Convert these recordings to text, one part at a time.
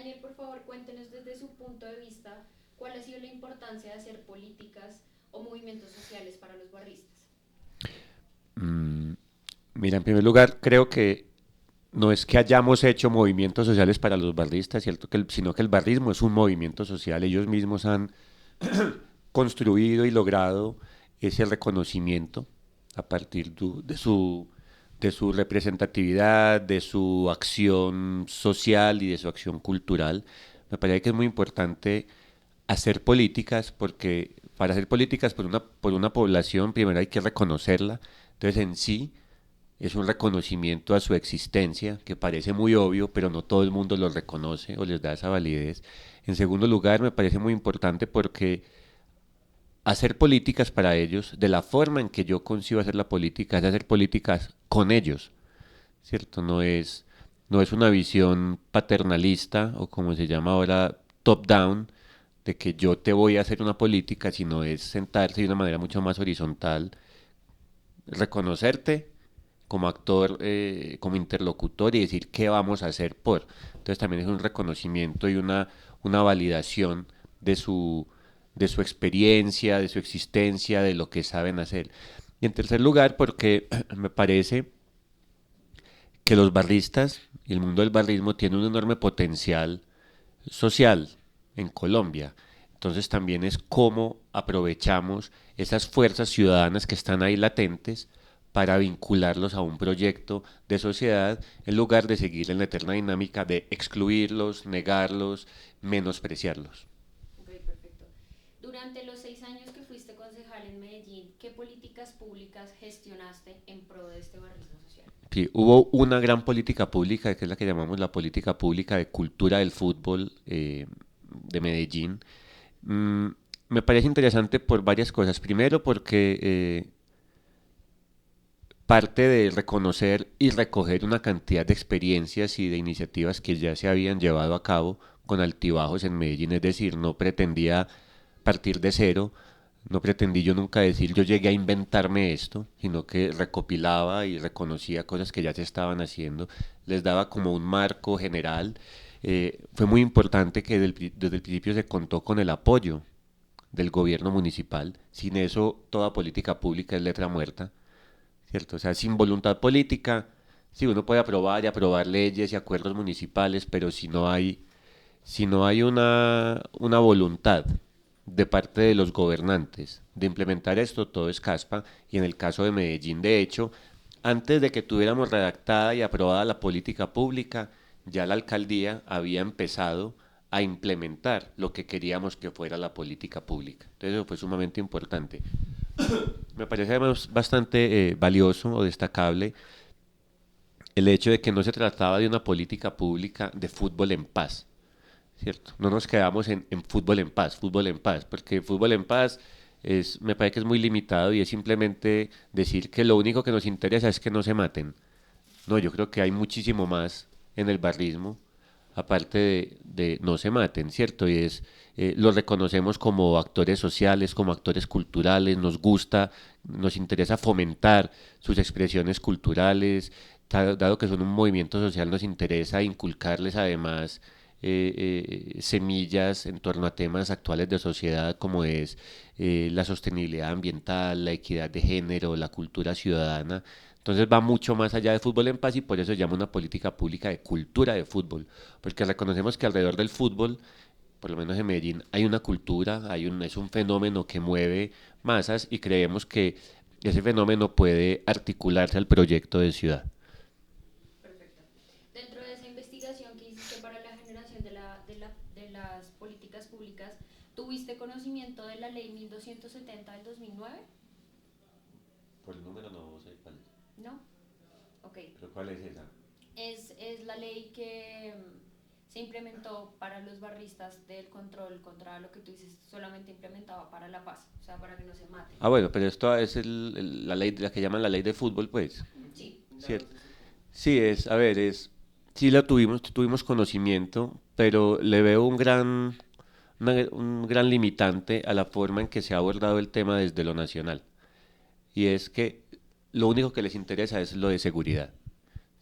Daniel, por favor, cuéntenos desde su punto de vista cuál ha sido la importancia de hacer políticas o movimientos sociales para los barristas. Mm, Mira, en primer lugar, creo que no es que hayamos hecho movimientos sociales para los barristas, ¿cierto? Sino que el barrismo es un movimiento social. Ellos mismos han construido y logrado ese reconocimiento a partir de su representatividad, de su acción social y de su acción cultural. Me parece que es muy importante hacer políticas porque para hacer políticas por una población primero hay que reconocerla. Entonces en sí es un reconocimiento a su existencia que parece muy obvio, pero no todo el mundo lo reconoce o les da esa validez. En segundo lugar, me parece muy importante porque hacer políticas para ellos, de la forma en que yo concibo hacer la política, es hacer políticas con ellos, ¿cierto? No es una visión paternalista o como se llama ahora, top-down, de que yo te voy a hacer una política, sino es sentarse de una manera mucho más horizontal, reconocerte como actor, como interlocutor y decir qué vamos a hacer por. Entonces también es un reconocimiento y una validación de su experiencia, de su existencia, de lo que saben hacer. Y en tercer lugar, porque me parece que los barristas y el mundo del barrismo tiene un enorme potencial social en Colombia. Entonces también es cómo aprovechamos esas fuerzas ciudadanas que están ahí latentes para vincularlos a un proyecto de sociedad en lugar de seguir en la eterna dinámica de excluirlos, negarlos, menospreciarlos. Ok, perfecto. Durante los 6 años que fuiste concejal en Medellín, ¿qué políticas públicas gestionaste en pro de este barrismo social? Sí, hubo una gran política pública, que es la que llamamos la política pública de cultura del fútbol de Medellín. Mm, Me parece interesante por varias cosas. Primero, porque parte de reconocer y recoger una cantidad de experiencias y de iniciativas que ya se habían llevado a cabo con altibajos en Medellín, es decir, no pretendía partir de cero, no pretendí yo nunca decir yo llegué a inventarme esto, sino que recopilaba y reconocía cosas que ya se estaban haciendo, les daba como un marco general. Fue muy importante que desde el principio se contó con el apoyo del gobierno municipal. Sin eso, toda política pública es letra muerta. ¿Cierto? O sea, sin voluntad política, sí, uno puede aprobar y aprobar leyes y acuerdos municipales, pero si no hay una voluntad de parte de los gobernantes de implementar esto, todo es caspa. Y en el caso de Medellín, de hecho, antes de que tuviéramos redactada y aprobada la política pública, ya la alcaldía había empezado a implementar lo que queríamos que fuera la política pública. Entonces eso fue sumamente importante. Me parece además bastante valioso o destacable el hecho de que no se trataba de una política pública de fútbol en paz, ¿cierto? No nos quedamos en fútbol en paz, porque fútbol en paz me parece que es muy limitado y es simplemente decir que lo único que nos interesa es que no se maten. No, yo creo que hay muchísimo más en el barrismo, aparte de no se maten, ¿cierto? Y es, los reconocemos como actores sociales, como actores culturales, nos gusta, nos interesa fomentar sus expresiones culturales, dado que son un movimiento social, nos interesa inculcarles además semillas en torno a temas actuales de sociedad como es la sostenibilidad ambiental, la equidad de género, la cultura ciudadana. Entonces va mucho más allá de fútbol en paz y por eso se llama una política pública de cultura de fútbol, porque reconocemos que alrededor del fútbol, por lo menos en Medellín, hay una cultura, es un fenómeno que mueve masas y creemos que ese fenómeno puede articularse al proyecto de ciudad. Perfecto. Dentro de esa investigación que hiciste para la generación de las políticas públicas, ¿tuviste conocimiento de la ley 1270 del 2009? Por el número no sé cuál es. ¿No? Ok. ¿Pero cuál es esa? Es la ley que se implementó para los barristas del control contra lo que tú dices, solamente implementaba para la paz, o sea, para que no se maten. Ah, bueno, pero esto es la ley, la que llaman la ley de fútbol, pues. Sí. ¿Cierto? Sí, es, a ver, es, sí la tuvimos conocimiento, pero le veo un gran limitante a la forma en que se ha abordado el tema desde lo nacional. Y es que lo único que les interesa es lo de seguridad.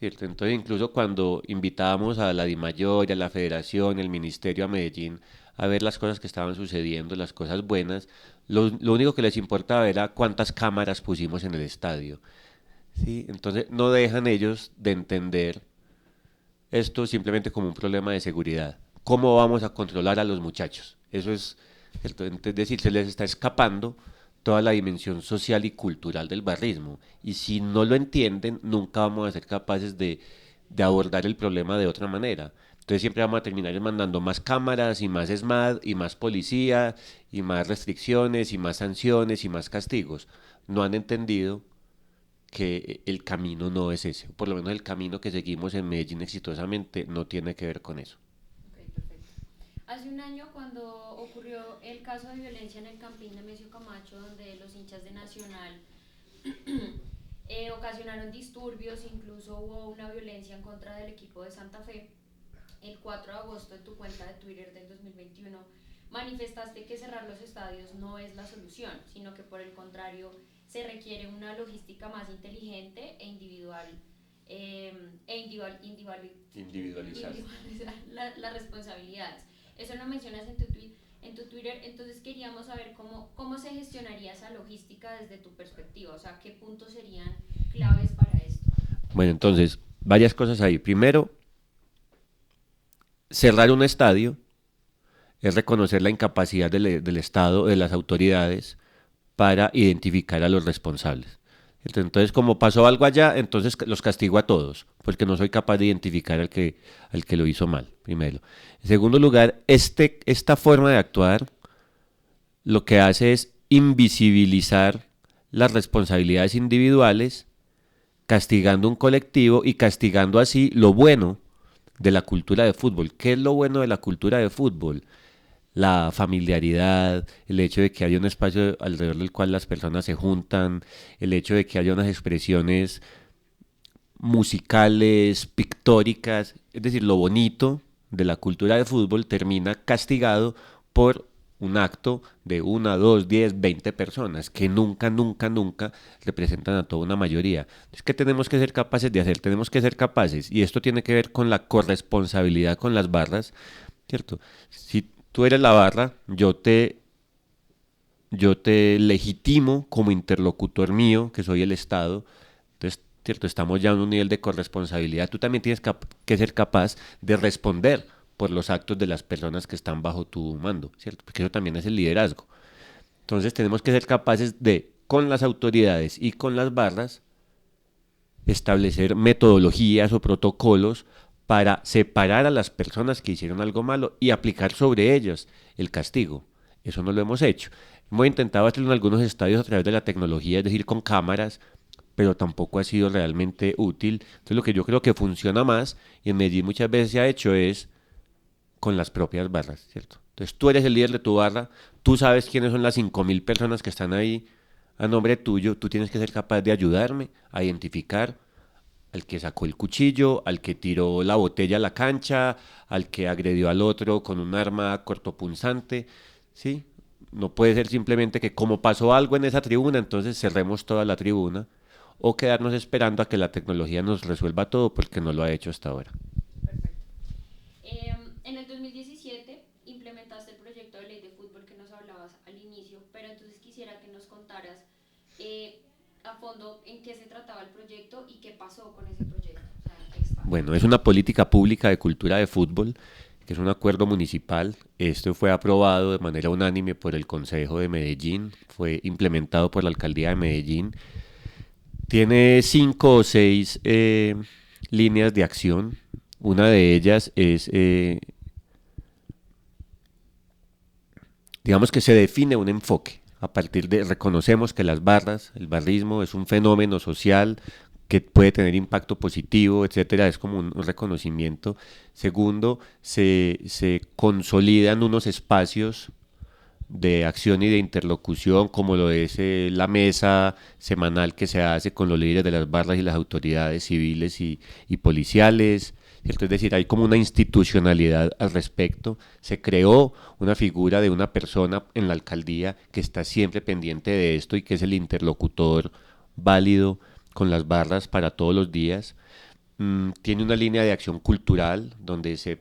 ¿cierto? Entonces, incluso cuando invitábamos a la DIMAYOR, a la Federación, el Ministerio a Medellín a ver las cosas que estaban sucediendo, las cosas buenas, lo único que les importaba era cuántas cámaras pusimos en el estadio, ¿sí? Entonces, no dejan ellos de entender esto simplemente como un problema de seguridad. ¿Cómo vamos a controlar a los muchachos? Eso es, ¿cierto? Es decir, se les está escapando toda la dimensión social y cultural del barrismo. Y si no lo entienden, nunca vamos a ser capaces de abordar el problema de otra manera. Entonces siempre vamos a terminar mandando más cámaras y más SMAD y más policía y más restricciones y más sanciones y más castigos. No han entendido que el camino no es ese. Por lo menos el camino que seguimos en Medellín exitosamente no tiene que ver con eso. Ok, perfecto. Hace un año, cuando ocurrió el caso de violencia en el Campín de Mesio Camacho, donde los hinchas de Nacional ocasionaron disturbios, incluso hubo una violencia en contra del equipo de Santa Fe, el 4 de agosto en tu cuenta de Twitter del 2021 manifestaste que cerrar los estadios no es la solución, sino que por el contrario se requiere una logística más inteligente e individual, Individualizar. individualizar las responsabilidades. Eso lo mencionas en tu Twitter, entonces queríamos saber cómo se gestionaría esa logística desde tu perspectiva, o sea, qué puntos serían claves para esto. Bueno, entonces, varias cosas ahí. Primero, cerrar un estadio es reconocer la incapacidad del Estado, de las autoridades, para identificar a los responsables. Entonces, como pasó algo allá, entonces los castigo a todos, porque no soy capaz de identificar al que lo hizo mal, primero. En segundo lugar, esta forma de actuar lo que hace es invisibilizar las responsabilidades individuales, castigando un colectivo y castigando así lo bueno de la cultura de fútbol. ¿Qué es lo bueno de la cultura de fútbol? La familiaridad, el hecho de que haya un espacio alrededor del cual las personas se juntan, el hecho de que haya unas expresiones musicales, pictóricas, es decir, lo bonito de la cultura de fútbol termina castigado por un acto de una, dos, 10, 20 personas que nunca, nunca, nunca representan a toda una mayoría. Es que tenemos que ser capaces de hacer, tenemos que ser capaces, y esto tiene que ver con la corresponsabilidad con las barras, ¿cierto? Si tú eres la barra, yo te legitimo como interlocutor mío, que soy el Estado, entonces, cierto, estamos ya en un nivel de corresponsabilidad, tú también tienes que ser capaz de responder por los actos de las personas que están bajo tu mando, ¿cierto? Porque eso también es el liderazgo. Entonces tenemos que ser capaces de, con las autoridades y con las barras, establecer metodologías o protocolos para separar a las personas que hicieron algo malo y aplicar sobre ellas el castigo. Eso no lo hemos hecho. Hemos intentado hacerlo en algunos estadios a través de la tecnología, es decir, con cámaras, pero tampoco ha sido realmente útil. Entonces lo que yo creo que funciona más, y en Medellín muchas veces se ha hecho, es con las propias barras, ¿cierto? Entonces tú eres el líder de tu barra, tú sabes quiénes son las 5.000 personas que están ahí a nombre tuyo, tú tienes que ser capaz de ayudarme a identificar al que sacó el cuchillo, al que tiró la botella a la cancha, al que agredió al otro con un arma cortopunzante, ¿sí? No puede ser simplemente que como pasó algo en esa tribuna, entonces cerremos toda la tribuna o quedarnos esperando a que la tecnología nos resuelva todo porque no lo ha hecho hasta ahora. Perfecto. En el 2017 implementaste el proyecto de ley de fútbol que nos hablabas al inicio, pero entonces quisiera que nos contaras a fondo en qué se trataba el proyecto y qué pasó con ese proyecto. O sea, qué está. Bueno, es una política pública de cultura de fútbol, que es un acuerdo municipal. Esto fue aprobado de manera unánime por el Consejo de Medellín, fue implementado por la Alcaldía de Medellín. Tiene 5 o 6 líneas de acción. Una de ellas es, digamos que se define un enfoque. A partir de, reconocemos que las barras, el barrismo es un fenómeno social que puede tener impacto positivo, etcétera, es como un reconocimiento. Segundo, se consolidan unos espacios de acción y de interlocución, como lo es la mesa semanal que se hace con los líderes de las barras y las autoridades civiles y policiales, ¿cierto? Es decir, hay como una institucionalidad al respecto. Se creó una figura de una persona en la alcaldía que está siempre pendiente de esto y que es el interlocutor válido con las barras para todos los días. Tiene una línea de acción cultural donde se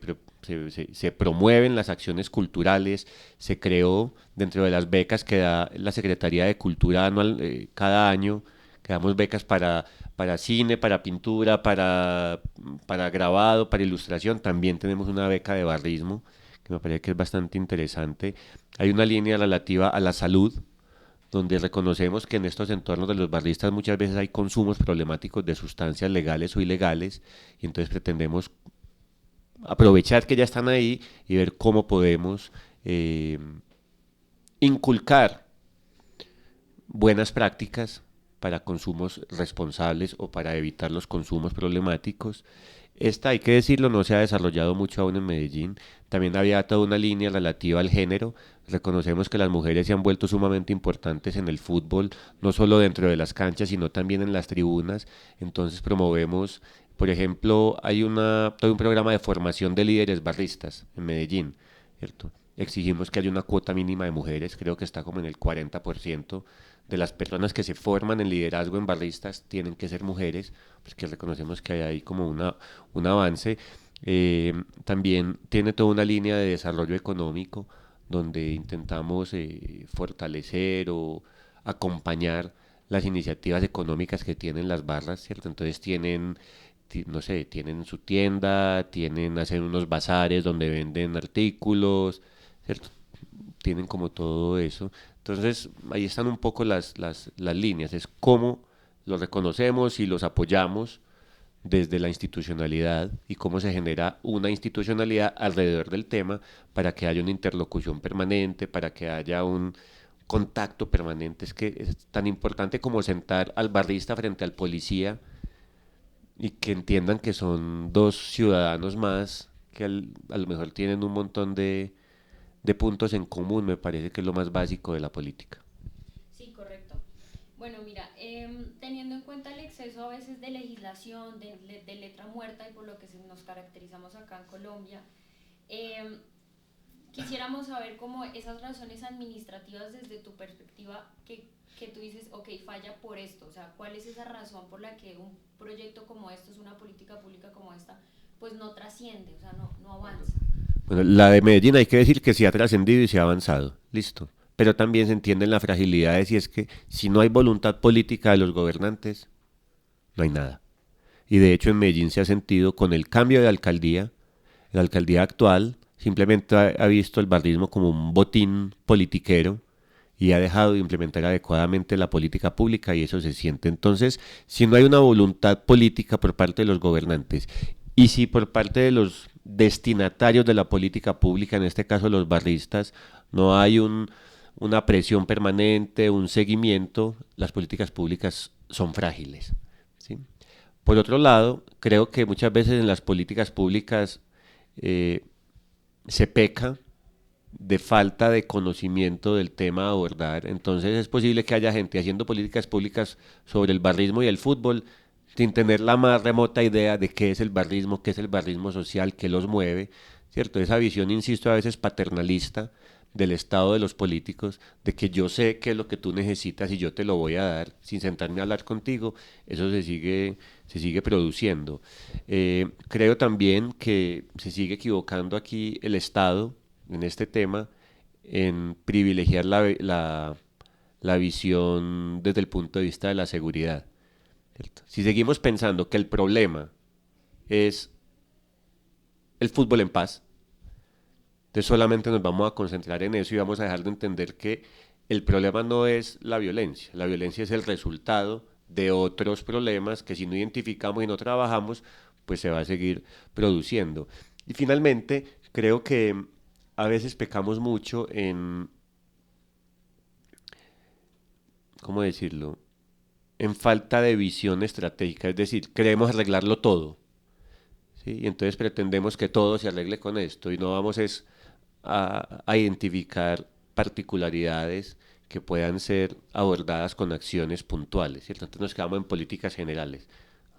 promueven las acciones culturales. Se creó dentro de las becas que da la Secretaría de Cultura anual, cada año, que damos becas para cine, para pintura, para grabado, para ilustración. También tenemos una beca de barrismo, que me parece que es bastante interesante. Hay una línea relativa a la salud, donde reconocemos que en estos entornos de los barristas muchas veces hay consumos problemáticos de sustancias legales o ilegales, y entonces pretendemos aprovechar que ya están ahí y ver cómo podemos inculcar buenas prácticas para consumos responsables o para evitar los consumos problemáticos. Esta, hay que decirlo, no se ha desarrollado mucho aún en Medellín. También había toda una línea relativa al género. Reconocemos que las mujeres se han vuelto sumamente importantes en el fútbol, no solo dentro de las canchas, sino también en las tribunas. Entonces promovemos, por ejemplo, todo un programa de formación de líderes barristas en Medellín, ¿cierto? Exigimos que haya una cuota mínima de mujeres, creo que está como en el 40% de las personas que se forman en liderazgo en barristas tienen que ser mujeres, pues que reconocemos que hay ahí como un avance. También tiene toda una línea de desarrollo económico donde intentamos fortalecer o acompañar las iniciativas económicas que tienen las barras, ¿cierto? Entonces no sé, tienen su tienda, hacen unos bazares donde venden artículos, ¿cierto? Tienen como todo eso. Entonces, ahí están un poco las líneas, es cómo los reconocemos y los apoyamos desde la institucionalidad y cómo se genera una institucionalidad alrededor del tema para que haya una interlocución permanente, para que haya un contacto permanente. Es que es tan importante como sentar al barrista frente al policía y que entiendan que son dos ciudadanos más que a lo mejor tienen un montón de puntos en común. Me parece que es lo más básico de la política. Sí, correcto. Bueno, mira, teniendo en cuenta el exceso a veces de legislación, de letra muerta y por lo que nos caracterizamos acá en Colombia, em, quisiéramos saber cómo esas razones administrativas desde tu perspectiva que tú dices, ok, falla por esto, o sea, ¿cuál es esa razón por la que un proyecto como esto, es una política pública como esta, pues no trasciende, o sea, no avanza? Bueno, la de Medellín hay que decir que sí ha trascendido y se ha avanzado, listo. Pero también se entienden las fragilidades y es que si no hay voluntad política de los gobernantes, no hay nada. Y de hecho en Medellín se ha sentido con el cambio de alcaldía, la alcaldía actual simplemente ha visto el barrismo como un botín politiquero y ha dejado de implementar adecuadamente la política pública y eso se siente. Entonces, si no hay una voluntad política por parte de los gobernantes y si por parte de los destinatarios de la política pública, en este caso los barristas, no hay una presión permanente, un seguimiento, las políticas públicas son frágiles. ¿Sí? Por otro lado, creo que muchas veces en las políticas públicas eh, se peca de falta de conocimiento del tema a abordar. Entonces es posible que haya gente haciendo políticas públicas sobre el barrismo y el fútbol sin tener la más remota idea de qué es el barrismo, qué es el barrismo social, qué los mueve, ¿cierto? Esa visión, insisto, a veces paternalista del estado de los políticos, de que yo sé qué es lo que tú necesitas y yo te lo voy a dar sin sentarme a hablar contigo, eso se sigue produciendo. Creo también que se sigue equivocando aquí el Estado en este tema en privilegiar la visión desde el punto de vista de la seguridad. ¿Cierto? Si seguimos pensando que el problema es el fútbol en paz, entonces solamente nos vamos a concentrar en eso y vamos a dejar de entender que el problema no es la violencia es el resultado de otros problemas que si no identificamos y no trabajamos, pues se va a seguir produciendo. Y finalmente, creo que a veces pecamos mucho en, ¿cómo decirlo? En falta de visión estratégica, es decir, queremos arreglarlo todo, ¿sí? Y entonces pretendemos que todo se arregle con esto y no vamos es a identificar particularidades que puedan ser abordadas con acciones puntuales, ¿cierto? Entonces nos quedamos en políticas generales.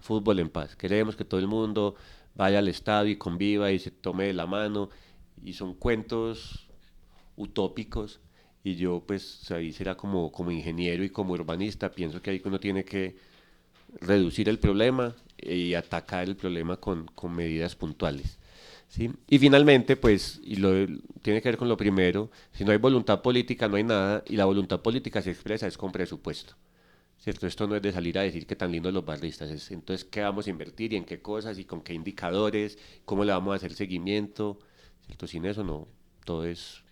Fútbol en paz. Queremos que todo el mundo vaya al estadio y conviva y se tome de la mano y son cuentos utópicos y yo pues ahí será como ingeniero y como urbanista pienso que ahí uno tiene que reducir el problema y atacar el problema con medidas puntuales. ¿Sí? Y finalmente, pues, tiene que ver con lo primero, si no hay voluntad política no hay nada, y la voluntad política se expresa es con presupuesto. ¿Cierto? Esto no es de salir a decir que tan lindos los barristas, es entonces qué vamos a invertir y en qué cosas y con qué indicadores, cómo le vamos a hacer seguimiento, ¿cierto? Sin eso no, todo es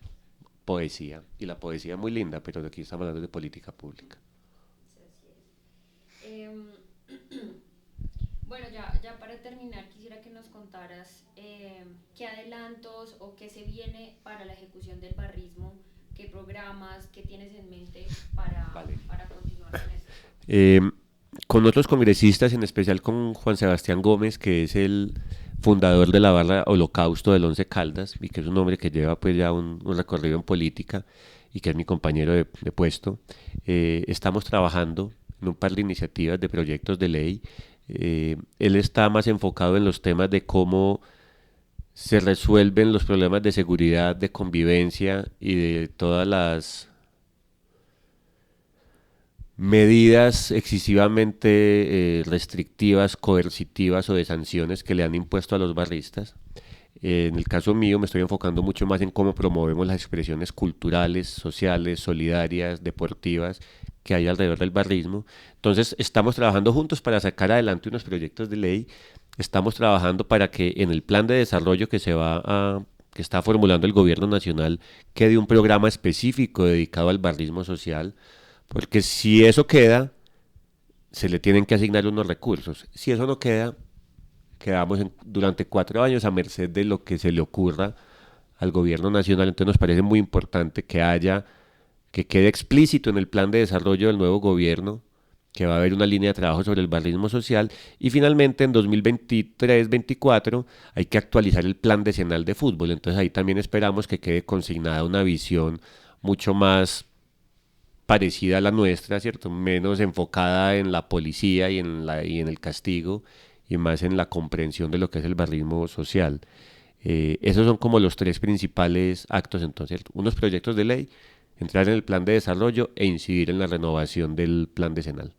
poesía, y la poesía es muy linda, pero aquí estamos hablando de política pública. Sí, así es. Bueno, ya para terminar, quisiera que nos contaras qué adelantos o qué se viene para la ejecución del barrismo, qué programas, qué tienes en mente Vale. para continuar con esto. Eh, con otros congresistas, en especial con Juan Sebastián Gómez, que es el fundador de la barra Holocausto del Once Caldas, y que es un hombre que lleva pues ya un recorrido en política y que es mi compañero de puesto, estamos trabajando en un par de iniciativas de proyectos de ley. Él está más enfocado en los temas de cómo se resuelven los problemas de seguridad, de convivencia y de todas las medidas excesivamente restrictivas, coercitivas o de sanciones que le han impuesto a los barristas. En el caso mío me estoy enfocando mucho más en cómo promovemos las expresiones culturales, sociales, solidarias, deportivas que hay alrededor del barrismo. Entonces estamos trabajando juntos para sacar adelante unos proyectos de ley. Estamos trabajando para que en el plan de desarrollo que está formulando el gobierno nacional quede un programa específico dedicado al barrismo social, porque si eso queda, se le tienen que asignar unos recursos. Si eso no queda, quedamos durante 4 años a merced de lo que se le ocurra al gobierno nacional. Entonces nos parece muy importante que quede explícito en el plan de desarrollo del nuevo gobierno que va a haber una línea de trabajo sobre el barrismo social, y finalmente en 2023-24 hay que actualizar el plan decenal de fútbol. Entonces ahí también esperamos que quede consignada una visión mucho más parecida a la nuestra, ¿cierto? Menos enfocada en la policía y en el castigo, y más en la comprensión de lo que es el barrismo social. Esos son como los tres principales actos, entonces, unos proyectos de ley, entrar en el plan de desarrollo e incidir en la renovación del plan decenal.